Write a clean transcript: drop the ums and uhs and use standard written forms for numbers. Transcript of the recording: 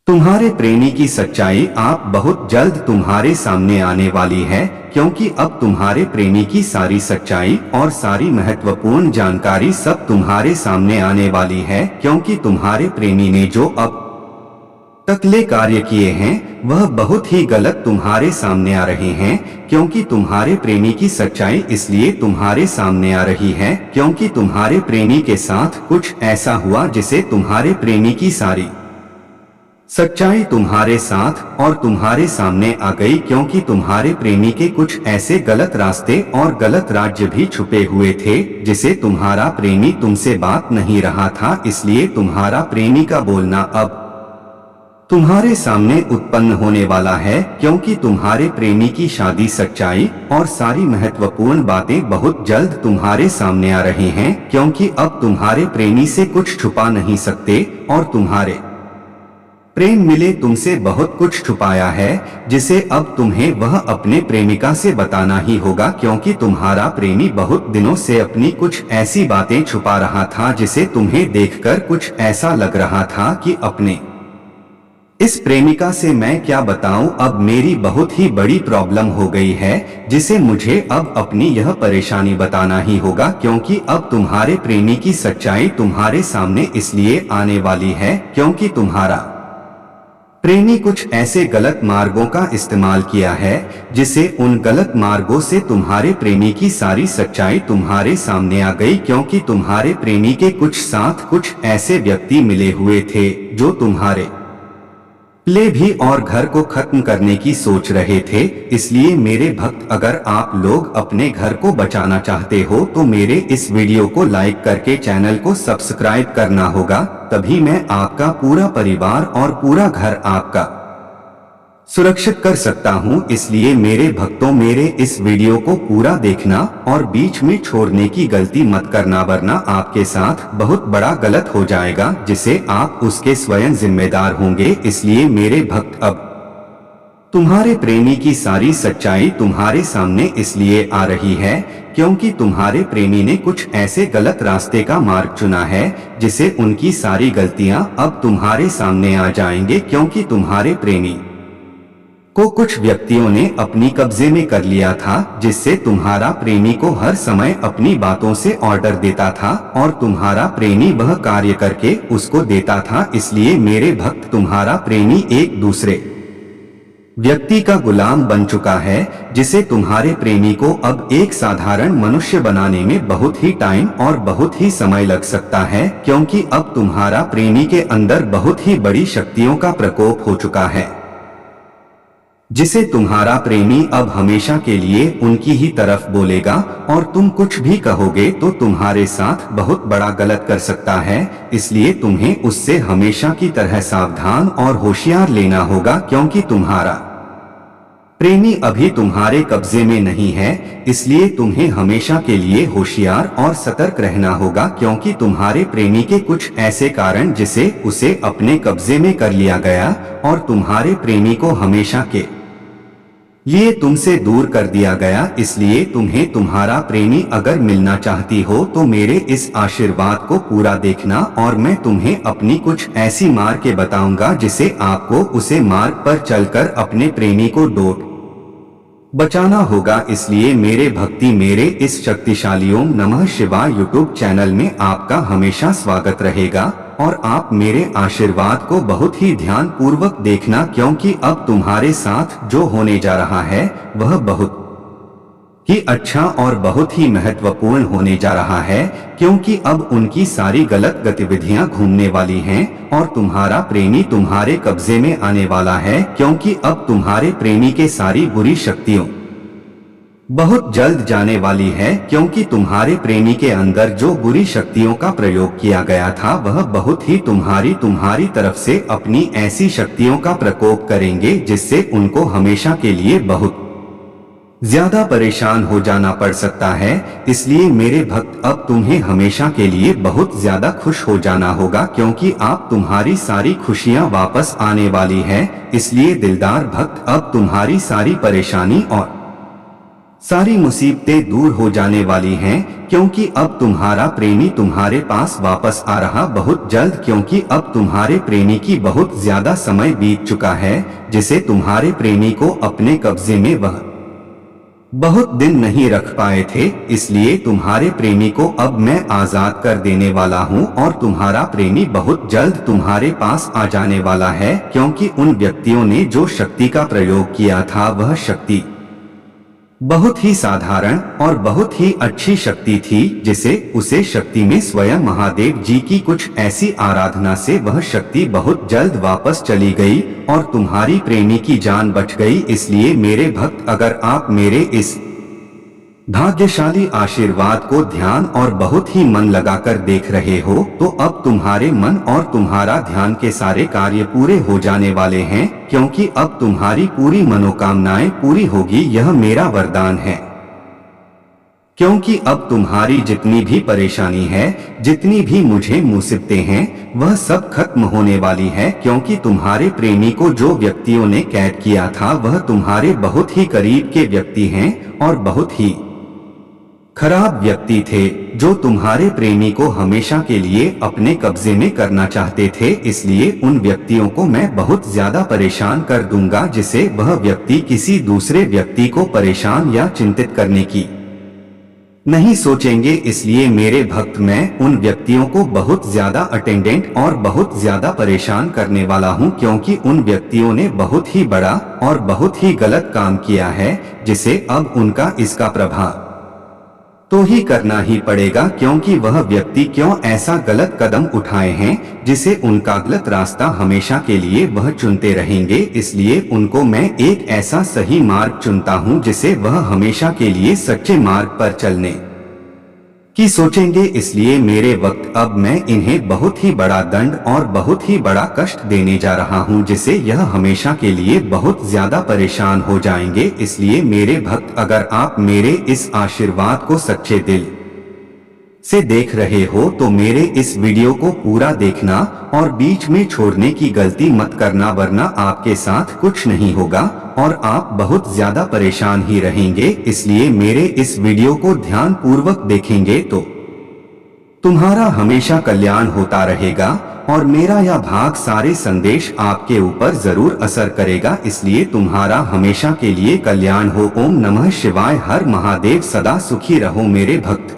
तुम्हारे प्रेमी की सच्चाई आप बहुत जल्द तुम्हारे सामने आने वाली है, क्योंकि अब तुम्हारे प्रेमी की सारी सच्चाई और सारी महत्वपूर्ण जानकारी सब तुम्हारे सामने आने वाली है, क्योंकि तुम्हारे प्रेमी ने जो अब तकले कार्य किए हैं वह बहुत ही गलत तुम्हारे सामने आ रहे हैं। क्योंकि तुम्हारे प्रेमी की सच्चाई इसलिए तुम्हारे सामने आ रही है क्योंकि तुम्हारे प्रेमी के साथ कुछ ऐसा हुआ जिसे तुम्हारे प्रेमी की सारी सच्चाई तुम्हारे साथ और तुम्हारे सामने आ गई, क्योंकि तुम्हारे प्रेमी के कुछ ऐसे गलत रास्ते और गलत राज्य भी छुपे हुए थे जिसे तुम्हारा प्रेमी तुमसे बात नहीं रहा था। इसलिए तुम्हारा प्रेमी का बोलना अब तुम्हारे सामने उत्पन्न होने वाला है, क्योंकि तुम्हारे प्रेमी की शादी सच्चाई और सारी महत्वपूर्ण बातें बहुत जल्द तुम्हारे सामने आ रही हैं, क्योंकि अब तुम्हारे प्रेमी से कुछ छुपा नहीं सकते और तुम्हारे प्रेम मिले तुमसे बहुत कुछ छुपाया है जिसे अब तुम्हें वह अपने प्रेमिका से बताना ही होगा, क्योंकि तुम्हारा प्रेमी बहुत दिनों से अपनी कुछ ऐसी बातें छुपा रहा था जिसे तुम्हें देखकर कुछ ऐसा लग रहा था कि अपने इस प्रेमिका से मैं क्या बताऊं, अब मेरी बहुत ही बड़ी प्रॉब्लम हो गई है जिसे मुझे अब अपनी यह परेशानी बताना ही होगा, क्योंकि अब तुम्हारे प्रेमी की सच्चाई तुम्हारे सामने इसलिए आने वाली है क्योंकि तुम्हारा प्रेमी कुछ ऐसे गलत मार्गों का इस्तेमाल किया है जिसे उन गलत मार्गों से तुम्हारे प्रेमी की सारी सच्चाई तुम्हारे सामने आ गई, क्योंकि तुम्हारे प्रेमी के कुछ साथ कुछ ऐसे व्यक्ति मिले हुए थे जो तुम्हारे प्ले भी और घर को खत्म करने की सोच रहे थे। इसलिए मेरे भक्त, अगर आप लोग अपने घर को बचाना चाहते हो तो मेरे इस वीडियो को लाइक करके चैनल को सब्सक्राइब करना होगा, तभी मैं आपका पूरा परिवार और पूरा घर आपका सुरक्षित कर सकता हूं। इसलिए मेरे भक्तों, मेरे इस वीडियो को पूरा देखना और बीच में छोड़ने की गलती मत करना, वरना आपके साथ बहुत बड़ा गलत हो जाएगा जिसे आप उसके स्वयं जिम्मेदार होंगे। इसलिए मेरे भक्त, अब तुम्हारे प्रेमी की सारी सच्चाई तुम्हारे सामने इसलिए आ रही है क्योंकि तुम्हारे प्रेमी ने कुछ ऐसे गलत रास्ते का मार्ग चुना है जिसे उनकी सारी गलतियां अब तुम्हारे सामने आ जाएंगे, क्योंकि तुम्हारे प्रेमी को कुछ व्यक्तियों ने अपनी कब्जे में कर लिया था जिससे तुम्हारा प्रेमी को हर समय अपनी बातों से ऑर्डर देता था और तुम्हारा प्रेमी वह कार्य करके उसको देता था। इसलिए मेरे भक्त, तुम्हारा प्रेमी एक दूसरे व्यक्ति का गुलाम बन चुका है जिसे तुम्हारे प्रेमी को अब एक साधारण मनुष्य बनाने में बहुत ही टाइम और बहुत ही समय लग सकता है, क्योंकि अब तुम्हारा प्रेमी के अंदर बहुत ही बड़ी शक्तियों का प्रकोप हो चुका है जिसे तुम्हारा प्रेमी अब हमेशा के लिए उनकी ही तरफ बोलेगा और तुम कुछ भी कहोगे तो तुम्हारे साथ बहुत बड़ा गलत कर सकता है। इसलिए तुम्हें उससे हमेशा की तरह सावधान और होशियार लेना होगा, क्योंकि तुम्हारा प्रेमी अभी तुम्हारे कब्जे में नहीं है। इसलिए तुम्हें हमेशा के लिए होशियार और सतर्क रहना होगा, क्योंकि तुम्हारे प्रेमी के कुछ ऐसे कारण जिसे उसे अपने कब्जे में कर लिया गया और तुम्हारे प्रेमी को हमेशा के लिए तुमसे दूर कर दिया गया। इसलिए तुम्हें तुम्हारा प्रेमी अगर मिलना चाहती हो तो मेरे इस आशीर्वाद को पूरा देखना और मैं तुम्हें अपनी कुछ ऐसी मार्ग बताऊंगा जिसे आपको उसे मार्ग पर चलकर अपने प्रेमी को डोट बचाना होगा। इसलिए मेरे भक्ति, मेरे इस शक्तिशाली ओम नमः शिवाय यूट्यूब चैनल में आपका हमेशा स्वागत रहेगा और आप मेरे आशीर्वाद को बहुत ही ध्यान पूर्वक देखना, क्योंकि अब तुम्हारे साथ जो होने जा रहा है वह बहुत ही अच्छा और बहुत ही महत्वपूर्ण होने जा रहा है, क्योंकि अब उनकी सारी गलत गतिविधियां घूमने वाली हैं और तुम्हारा प्रेमी तुम्हारे कब्जे में आने वाला है, क्योंकि अब तुम्हारे प्रेमी के सारी बुरी शक्तियों बहुत जल्द जाने वाली है, क्योंकि तुम्हारे प्रेमी के अंदर जो बुरी शक्तियों का प्रयोग किया गया था वह बहुत ही तुम्हारी तरफ से अपनी ऐसी शक्तियों का प्रकोप करेंगे जिससे उनको हमेशा के लिए बहुत ज्यादा परेशान हो जाना पड़ सकता है। इसलिए मेरे भक्त, अब तुम्हें हमेशा के लिए बहुत ज्यादा खुश हो जाना होगा, क्योंकि आप तुम्हारी सारी खुशियां वापस आने वाली है। इसलिए दिलदार भक्त, अब तुम्हारी सारी परेशानी और सारी मुसीबतें दूर हो जाने वाली हैं, क्योंकि अब तुम्हारा प्रेमी तुम्हारे पास वापस आ रहा बहुत जल्द, क्योंकि अब तुम्हारे प्रेमी की बहुत ज्यादा समय बीत चुका है, जिसे तुम्हारे प्रेमी को अपने कब्जे में वह बहुत दिन नहीं रख पाए थे। इसलिए तुम्हारे प्रेमी को अब मैं आजाद कर देने वाला हूं और तुम्हारा प्रेमी बहुत जल्द तुम्हारे पास आ जाने वाला है, क्योंकि उन व्यक्तियों ने जो शक्ति का प्रयोग किया था वह शक्ति बहुत ही साधारण और बहुत ही अच्छी शक्ति थी, जिसे उसे शक्ति में स्वयं महादेव जी की कुछ ऐसी आराधना से वह शक्ति बहुत जल्द वापस चली गई और तुम्हारी प्रेमी की जान बच गई। इसलिए मेरे भक्त, अगर आप मेरे इस भाग्यशाली आशीर्वाद को ध्यान और बहुत ही मन लगाकर देख रहे हो, तो अब तुम्हारे मन और तुम्हारा ध्यान के सारे कार्य पूरे हो जाने वाले हैं, क्योंकि अब तुम्हारी पूरी मनोकामनाएं पूरी होगी। यह मेरा वरदान है, क्योंकि अब तुम्हारी जितनी भी परेशानी है, जितनी भी मुझे मुसीबतें हैं, वह सब खत्म होने वाली है, क्योंकि तुम्हारे प्रेमी को जो व्यक्तियों ने कैद किया था वह तुम्हारे बहुत ही करीब के व्यक्ति हैं और बहुत ही खराब व्यक्ति थे, जो तुम्हारे प्रेमी को हमेशा के लिए अपने कब्जे में करना चाहते थे। इसलिए उन व्यक्तियों को मैं बहुत ज्यादा परेशान कर दूंगा, जिसे वह व्यक्ति किसी दूसरे व्यक्ति को परेशान या चिंतित करने की नहीं सोचेंगे। इसलिए मेरे भक्त, मैं उन व्यक्तियों को बहुत ज्यादा अटेंडेंट और बहुत ज्यादा परेशान करने वाला हूं, क्योंकि उन व्यक्तियों ने बहुत ही बड़ा और बहुत ही गलत काम किया है, जिसे अब उनका इसका प्रभाव तो ही करना ही पड़ेगा, क्योंकि वह व्यक्ति क्यों ऐसा गलत कदम उठाए हैं, जिसे उनका गलत रास्ता हमेशा के लिए वह चुनते रहेंगे। इसलिए उनको मैं एक ऐसा सही मार्ग चुनता हूं, जिसे वह हमेशा के लिए सच्चे मार्ग पर चलने की सोचेंगे। इसलिए मेरे वक्त, अब मैं इन्हें बहुत ही बड़ा दंड और बहुत ही बड़ा कष्ट देने जा रहा हूं, जिसे यह हमेशा के लिए बहुत ज्यादा परेशान हो जाएंगे। इसलिए मेरे भक्त, अगर आप मेरे इस आशीर्वाद को सच्चे दिल से देख रहे हो, तो मेरे इस वीडियो को पूरा देखना और बीच में छोड़ने की गलती मत करना, वरना आपके साथ कुछ नहीं होगा और आप बहुत ज्यादा परेशान ही रहेंगे। इसलिए मेरे इस वीडियो को ध्यान पूर्वक देखेंगे तो तुम्हारा हमेशा कल्याण होता रहेगा और मेरा यह भाग सारे संदेश आपके ऊपर जरूर असर करेगा। इसलिए तुम्हारा हमेशा के लिए कल्याण हो। ओम नमः शिवाय। हर महादेव। सदा सुखी रहो मेरे भक्त।